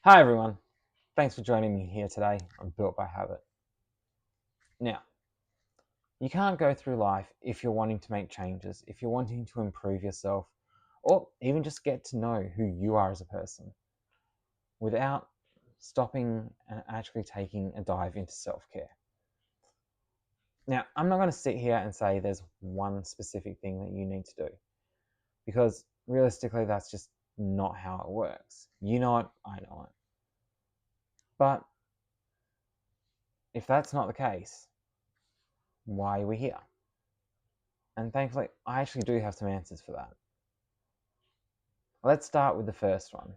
Hi everyone, thanks for joining me here today on Built by Habit. Now, you can't go through life if you're wanting to make changes, if you're wanting to improve yourself, or even just get to know who you are as a person without stopping and actually taking a dive into self-care. Now, I'm not going to sit here and say there's one specific thing that you need to do because realistically, that's just not how it works. You know it, I know it. But if that's not the case, why are we here? And thankfully, I actually do have some answers for that. Let's start with the first one,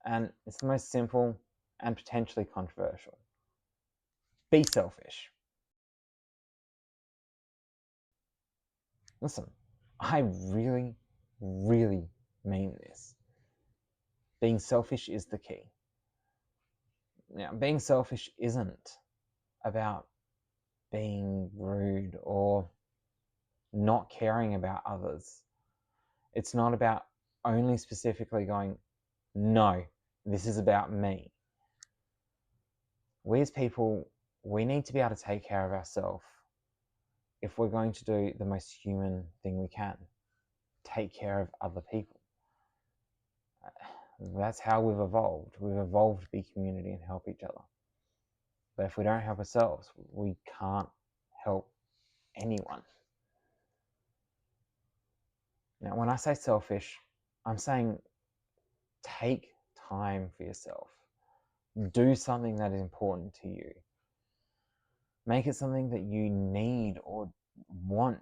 and it's the most simple and potentially controversial. Be selfish. Listen, I really, really mean this. Being selfish is the key. Now, being selfish isn't about being rude or not caring about others. It's not about only specifically going, no, this is about me. We as people, we need to be able to take care of ourselves if we're going to do the most human thing we can, take care of other people. That's how we've evolved. We've evolved to be community and help each other. But if we don't help ourselves, we can't help anyone. Now, when I say selfish, I'm saying take time for yourself. Do something that is important to you. Make it something that you need or want.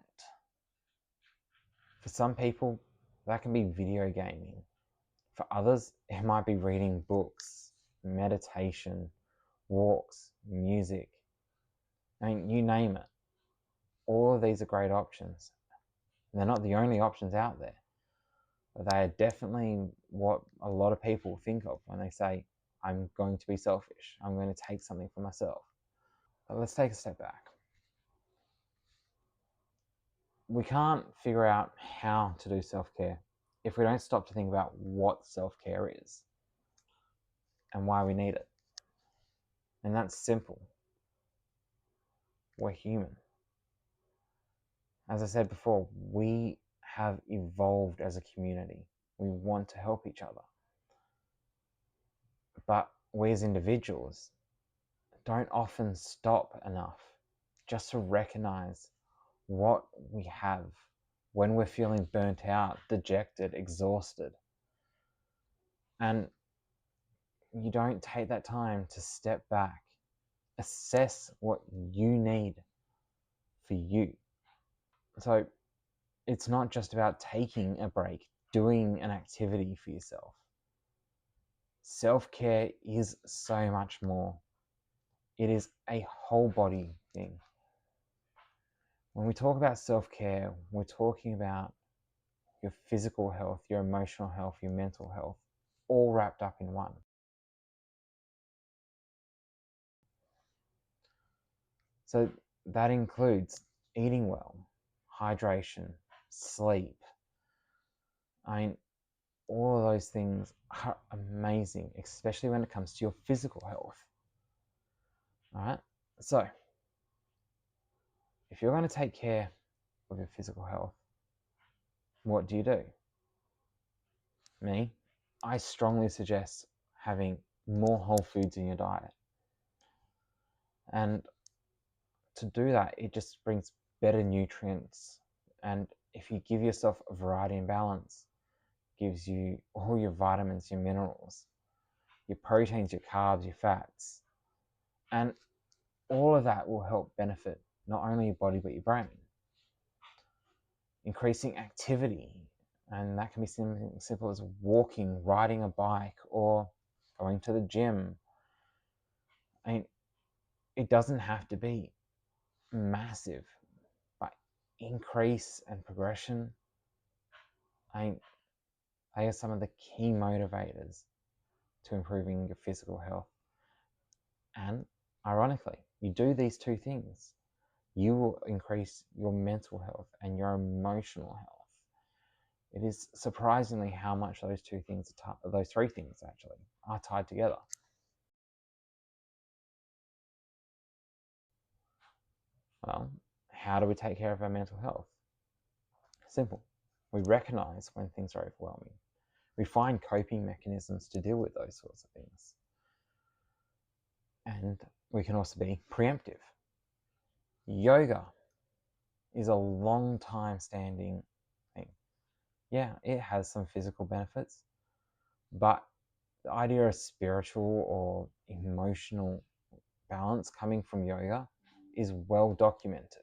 For some people, that can be video gaming. For others, it might be reading books, meditation, walks, music. I mean, you name it. All of these are great options. They're not the only options out there, but they are definitely what a lot of people think of when they say, I'm going to be selfish. I'm going to take something for myself. But let's take a step back. We can't figure out how to do self-care if we don't stop to think about what self-care is and why we need it. And that's simple. We're human. As I said before, we have evolved as a community. We want to help each other. But we as individuals don't often stop enough just to recognize what we have when we're feeling burnt out, dejected, exhausted. And you don't take that time to step back, assess what you need for you. So it's not just about taking a break, doing an activity for yourself. Self-care is so much more. It is a whole body thing. When we talk about self-care, we're talking about your physical health, your emotional health, your mental health, all wrapped up in one. So that includes eating well, hydration, sleep. I mean, all of those things are amazing, especially when it comes to your physical health. All right. So if you're going to take care of your physical health, what do? Me, I strongly suggest having more whole foods in your diet. And to do that, it just brings better nutrients. And if you give yourself a variety and balance, it gives you all your vitamins, your minerals, your proteins, your carbs, your fats. And all of that will help benefit not only your body, but your brain. Increasing activity, and that can be something simple as walking, riding a bike, or going to the gym. I mean, it doesn't have to be massive, but increase and progression, I mean, they are some of the key motivators to improving your physical health. And ironically, you do these two things, you will increase your mental health and your emotional health. It is surprisingly how much those three things actually are tied together. Well, how do we take care of our mental health? Simple. We recognize when things are overwhelming. We find coping mechanisms to deal with those sorts of things. And we can also be preemptive. Yoga is a long time standing thing. Yeah, it has some physical benefits, but the idea of spiritual or emotional balance coming from yoga is well documented.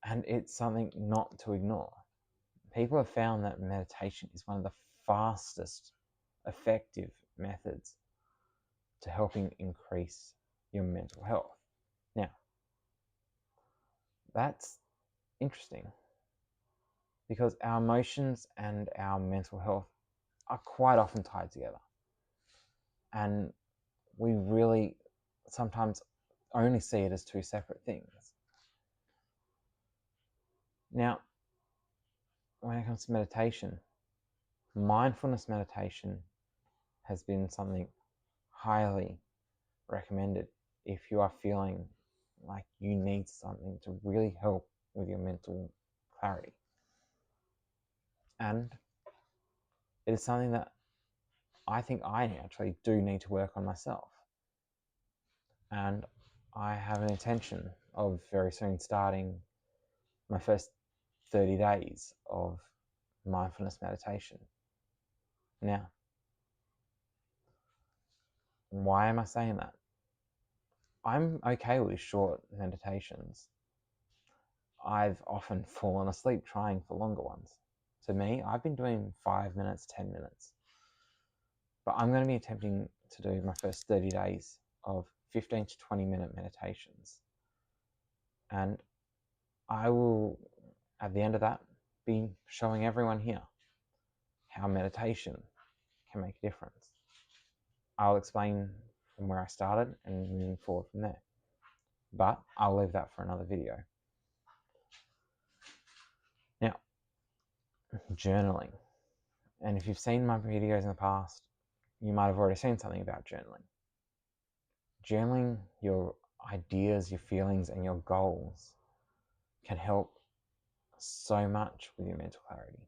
And it's something not to ignore. People have found that meditation is one of the fastest effective methods to helping increase your mental health. Now, that's interesting because our emotions and our mental health are quite often tied together. And we really sometimes only see it as two separate things. Now, when it comes to meditation, mindfulness meditation has been something highly recommended if you are feeling like you need something to really help with your mental clarity. And it is something that I think I actually do need to work on myself. And I have an intention of very soon starting my first 30 days of mindfulness meditation. Now, why am I saying that? I'm okay with short meditations. I've often fallen asleep trying for longer ones. To me, I've been doing 5 minutes, 10 minutes. But I'm going to be attempting to do my first 30 days of 15 to 20-minute meditations. And I will, at the end of that, be showing everyone here how meditation can make a difference. I'll explain from where I started and moving forward from there. But I'll leave that for another video. Now, journaling. And if you've seen my videos in the past, you might have already seen something about journaling. Journaling your ideas, your feelings, and your goals can help so much with your mental clarity.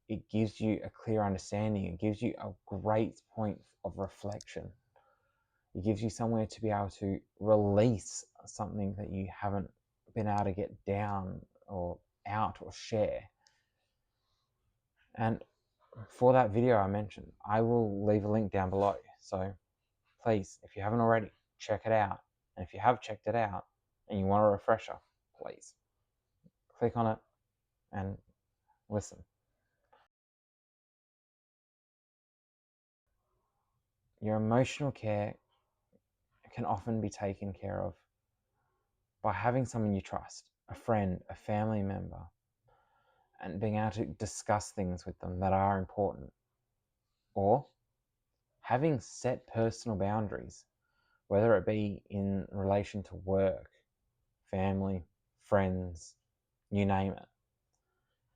It gives you a clear understanding. It gives you a great point of reflection. It gives you somewhere to be able to release something that you haven't been able to get down or out or share. And for that video I mentioned, I will leave a link down below. So please, if you haven't already, check it out. And if you have checked it out and you want a refresher, please click on it and listen. Your emotional care can often be taken care of by having someone you trust, a friend, a family member, and being able to discuss things with them that are important. Or having set personal boundaries, whether it be in relation to work, family, friends, you name it.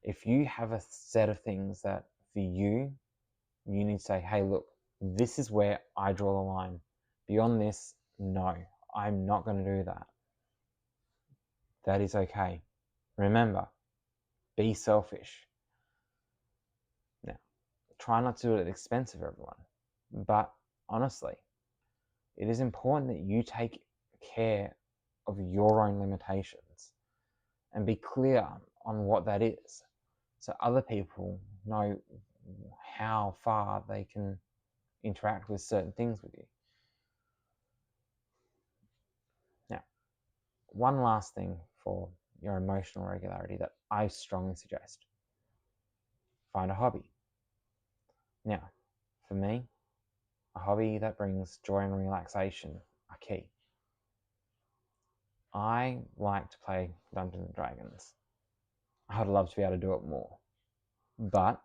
If you have a set of things that for you need to say, hey, look, this is where I draw the line. Beyond this, no, I'm not going to do that. That is okay. Remember, be selfish. Now, try not to do it at the expense of everyone. But honestly, it is important that you take care of your own limitations and be clear on what that is so other people know how far they can interact with certain things with you. Now, one last thing for your emotional regularity that I strongly suggest. Find a hobby. Now, for me, a hobby that brings joy and relaxation are key. I like to play Dungeons and Dragons. I'd love to be able to do it more. But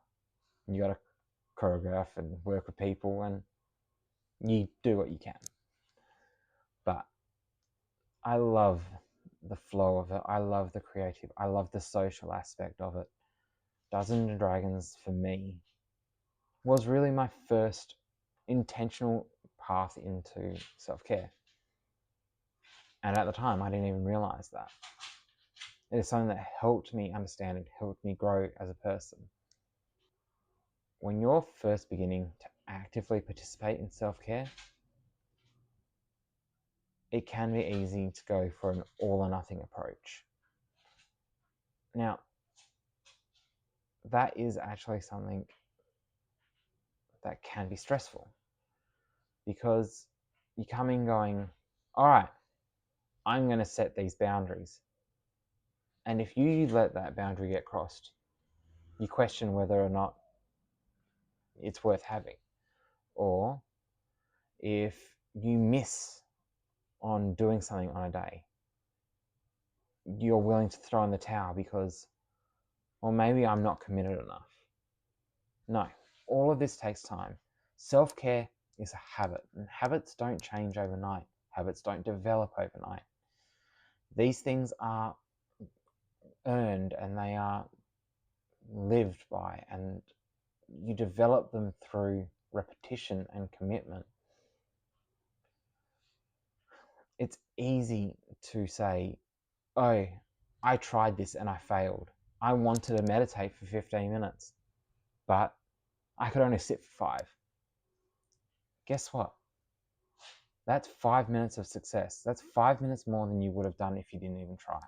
you got to choreograph and work with people and you do what you can. But I love the flow of it. I love the creative. I love the social aspect of it. Dungeons and Dragons for me was really my first intentional path into self-care. And at the time, I didn't even realize that. It is something that helped me understand and helped me grow as a person. When you're first beginning to actively participate in self-care, it can be easy to go for an all or nothing approach. Now, that is actually something that can be stressful, because you come in going, all right, I'm going to set these boundaries. And if you let that boundary get crossed, you question whether or not it's worth having. Or if you miss on doing something on a day, you're willing to throw in the towel because, well, maybe I'm not committed enough. No, all of this takes time. Self-care is a habit, and habits don't change overnight. Habits don't develop overnight. These things are earned and they are lived by, and you develop them through repetition and commitment. It's easy to say, oh, I tried this and I failed. I wanted to meditate for 15 minutes, but I could only sit for 5. Guess what? That's 5 minutes of success. That's 5 minutes more than you would have done if you didn't even try.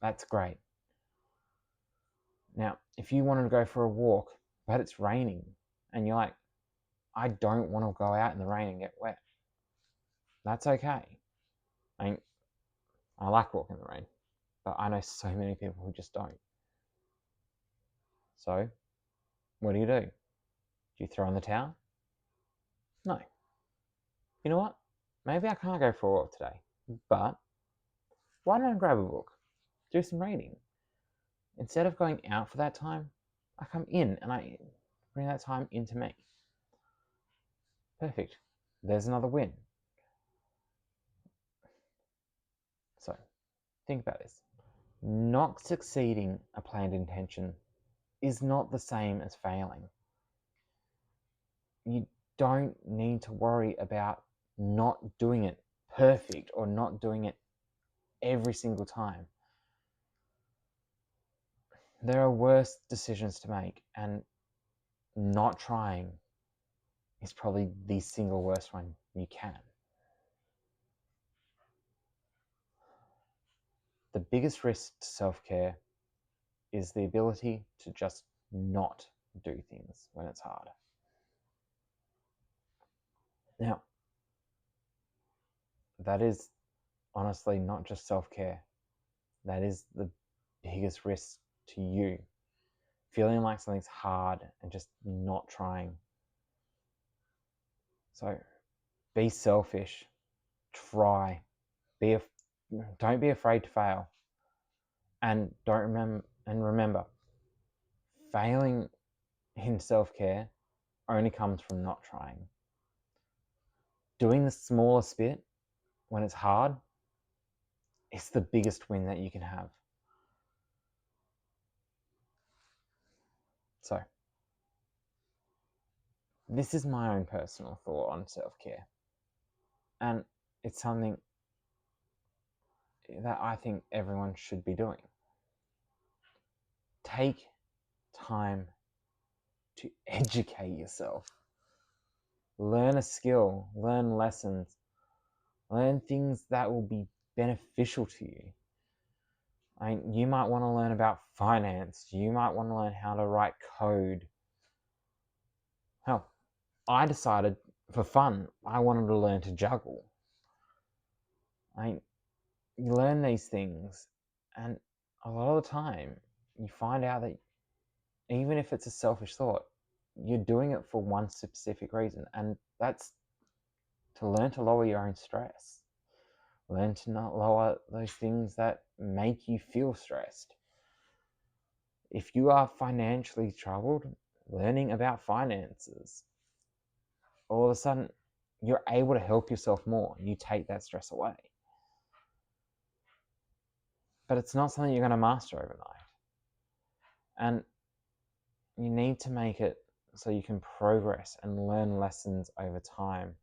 That's great. Now, if you wanted to go for a walk, but it's raining, and you're like, I don't want to go out in the rain and get wet. That's okay. I like walking in the rain, but I know so many people who just don't. So, what do? Do you throw in the towel? No. You know what? Maybe I can't go for a walk today, but why don't I grab a book, do some reading? Instead of going out for that time, I come in and I bring that time into me. Perfect. There's another win. So, think about this. Not succeeding a planned intention is not the same as failing. You don't need to worry about not doing it perfect or not doing it every single time. There are worse decisions to make, and not trying is probably the single worst one you can. The biggest risk to self-care is the ability to just not do things when it's hard. Now, that is honestly not just self-care. That is the biggest risk to you. Feeling like something's hard and just not trying. So be selfish. Try. Don't be afraid to fail. And remember, failing in self-care only comes from not trying. Doing the smallest bit when it's hard is the biggest win that you can have. So, this is my own personal thought on self-care. And it's something that I think everyone should be doing. Take time to educate yourself. Learn a skill, learn lessons, learn things that will be beneficial to you. You might want to learn about finance. You might want to learn how to write code. Hell, I decided for fun, I wanted to learn to juggle. You learn these things, and a lot of the time, you find out that even if it's a selfish thought, you're doing it for one specific reason, and that's to learn to lower your own stress. Learn to not lower those things that make you feel stressed. If you are financially troubled, learning about finances, all of a sudden you're able to help yourself more. You take that stress away. But it's not something you're going to master overnight. And you need to make it so you can progress and learn lessons over time.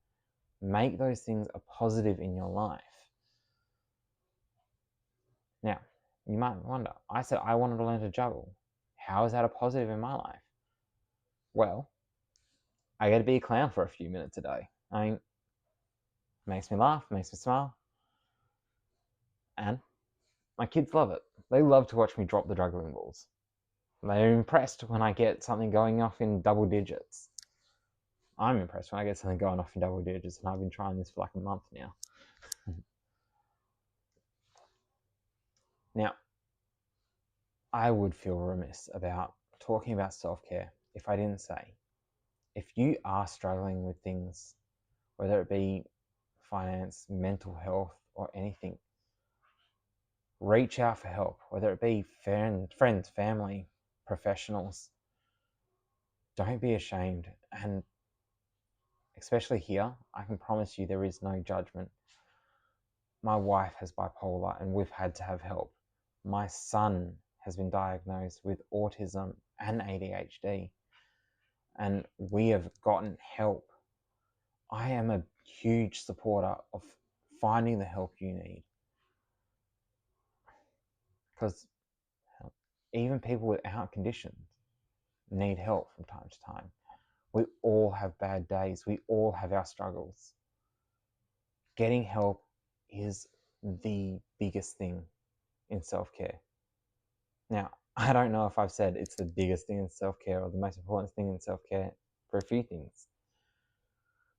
Make those things a positive in your life. Now, you might wonder, I said I wanted to learn to juggle. How is that a positive in my life? Well, I get to be a clown for a few minutes a day. I mean, makes me laugh, makes me smile, and my kids love it. They love to watch me drop the juggling balls. They're impressed when I get something going off in double digits. I'm impressed when I get something going off in double digits, and I've been trying this for like a month now. Now, I would feel remiss about talking about self-care if I didn't say, if you are struggling with things, whether it be finance, mental health, or anything, reach out for help, whether it be friends, family, professionals. Don't be ashamed. And especially here, I can promise you there is no judgment. My wife has bipolar and we've had to have help. My son has been diagnosed with autism and ADHD, and we have gotten help. I am a huge supporter of finding the help you need, because even people without conditions need help from time to time. We all have bad days. We all have our struggles. Getting help is the biggest thing in self-care. Now, I don't know if I've said it's the biggest thing in self-care or the most important thing in self-care for a few things.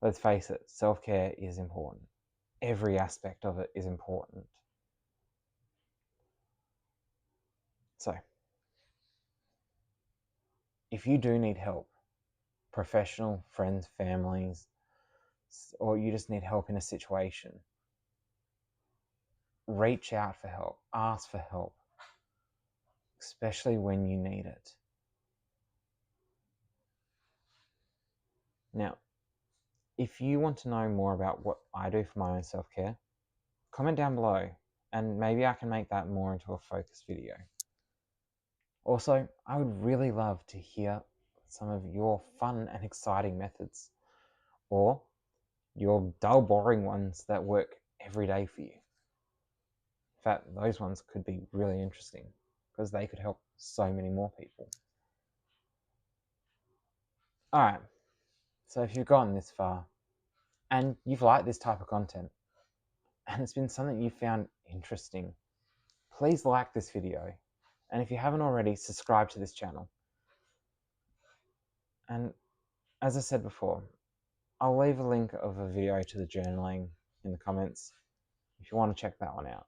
Let's face it, self-care is important. Every aspect of it is important. So, if you do need help, professional, friends, families, or you just need help in a situation, reach out for help, ask for help, especially when you need it. Now, if you want to know more about what I do for my own self-care, comment down below and maybe I can make that more into a focus video. Also, I would really love to hear some of your fun and exciting methods, or your dull, boring ones that work every day for you. In fact, those ones could be really interesting because they could help so many more people. Alright, so if you've gotten this far and you've liked this type of content and it's been something you found interesting, please like this video, and if you haven't already, subscribe to this channel. And as I said before, I'll leave a link of a video to the journaling in the comments if you want to check that one out.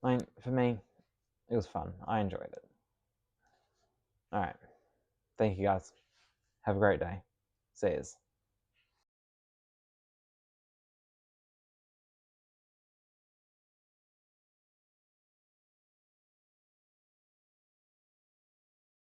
I mean, for me, it was fun. I enjoyed it. Alright, thank you guys. Have a great day. See yous.